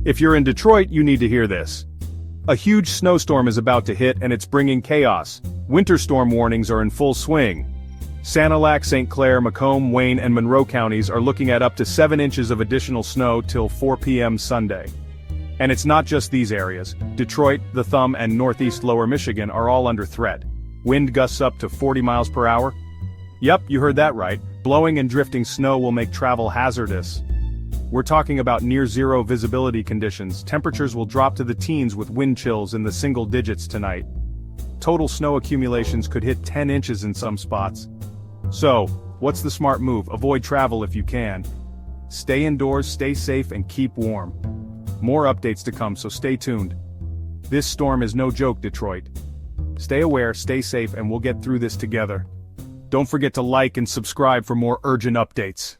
If you're in Detroit, you need to hear this. A huge snowstorm is about to hit and it's bringing chaos. Winter storm warnings are in full swing. Sanilac, St. Clair, Macomb, Wayne, and Monroe counties are looking at up to 7 inches of additional snow till 4 p.m. Sunday. And it's not just these areas. Detroit, the Thumb, and northeast lower Michigan are all under threat. Wind gusts up to 40 miles per hour. Yep, you heard that right. Blowing and drifting snow will make travel hazardous. We're talking about near-zero visibility conditions. Temperatures will drop to the teens with wind chills in the single digits tonight. Total snow accumulations could hit 10 inches in some spots. So, what's the smart move? Avoid travel if you can. Stay indoors, stay safe, and keep warm. More updates to come, so stay tuned. This storm is no joke, Detroit. Stay aware, stay safe, and we'll get through this together. Don't forget to like and subscribe for more urgent updates.